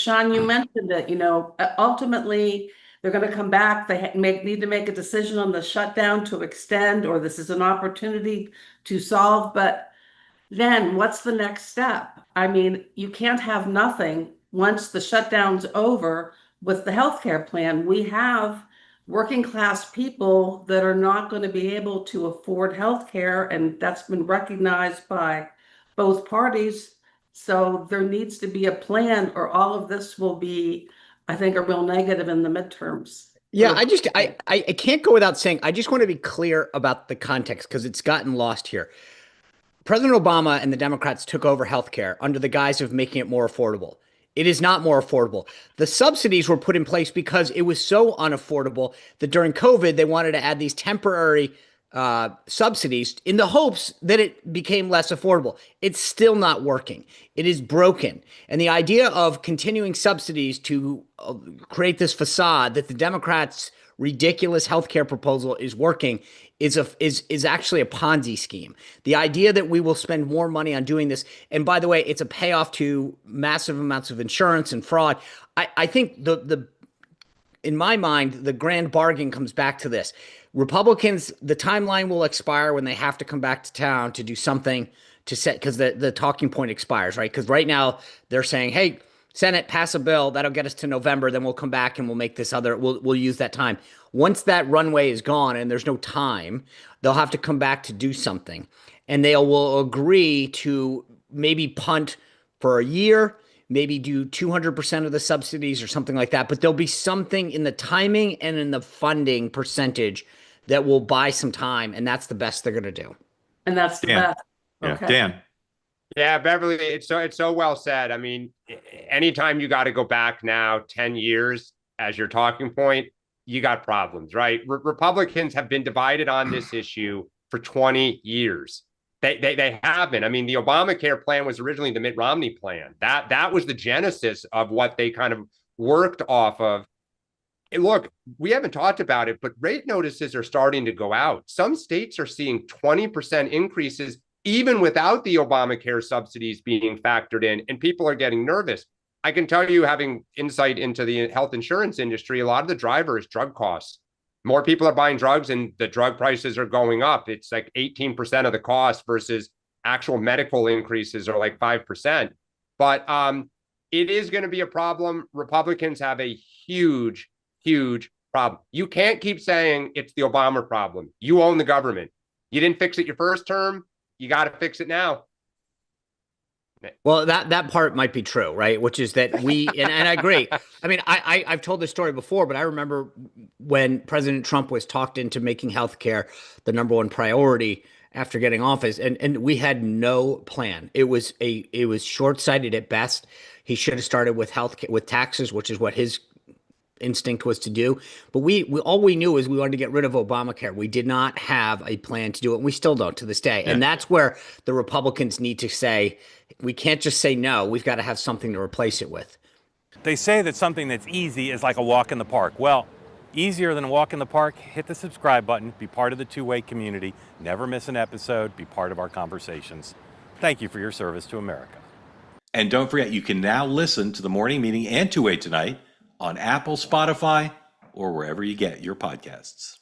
Sean, you mentioned it, ultimately they're going to come back. They need to make a decision on the shutdown to extend, or this is an opportunity to solve. But then what's the next step? I mean, you can't have nothing once the shutdown's over with the healthcare plan. We have working class people that are not going to be able to afford healthcare, and that's been recognized by both parties. So there needs to be a plan, or all of this will be, I think, a real negative in the midterms. Yeah, I can't go without saying I just want to be clear about the context because it's gotten lost here. President Obama and the Democrats took over healthcare under the guise of making it more affordable. It is not more affordable. The subsidies were put in place because it was so unaffordable that during COVID, they wanted to add these temporary subsidies in the hopes that it became less affordable. It's still not working. It is broken. And the idea of continuing subsidies to create this facade that the Democrats' ridiculous healthcare proposal is working is actually a Ponzi scheme. The idea that we will spend more money on doing this, and by the way, it's a payoff to massive amounts of insurance and fraud. I think the in my mind, the grand bargain comes back to this. Republicans, the timeline will expire when they have to come back to town to do something to set, because the talking point expires, right? Because right now they're saying, hey, Senate, pass a bill that'll get us to November, then we'll come back and we'll make this other, we'll use that time. Once that runway is gone and there's no time, they'll have to come back to do something. And they will agree to maybe punt for a year, maybe do 200% of the subsidies or something like that. But there'll be something in the timing and in the funding percentage that will buy some time. And that's the best they're going to do. And that's the Dan. best. Yeah, Okay. Dan. Yeah, Beverly, it's so well said. I mean, anytime you got to go back now 10 years as your talking point, you got problems, right? Republicans have been divided on this issue for 20 years. They have been. I mean, the Obamacare plan was originally the Mitt Romney plan. That was the genesis of what they kind of worked off of. And look, we haven't talked about it, but rate notices are starting to go out. Some states are seeing 20% increases even without the Obamacare subsidies being factored in, and people are getting nervous. I can tell you, having insight into the health insurance industry, a lot of the driver is drug costs. More people are buying drugs and the drug prices are going up. It's like 18% of the cost versus actual medical increases are like 5%. But it is going to be a problem. Republicans have a huge, huge problem. You can't keep saying it's the Obama problem. You own the government. You didn't fix it your first term. You got to fix it now. Well, that part might be true, right? Which is that and I agree. I mean, I've told this story before, but I remember when President Trump was talked into making healthcare the number one priority after getting office, and we had no plan. It was short-sighted at best. He should have started with with taxes, which is what his instinct was to do. But we all we knew is we wanted to get rid of Obamacare. We did not have a plan to do it. And we still don't to this day. Yeah. And that's where the Republicans need to say, we can't just say no. We've got to have something to replace it with. They say that something that's easy is like a walk in the park. Well, easier than a walk in the park, hit the subscribe button, be part of the two-way community, never miss an episode, be part of our conversations. Thank you for your service to America. And don't forget, you can now listen to the morning meeting and Two-Way Tonight on Apple, Spotify, or wherever you get your podcasts.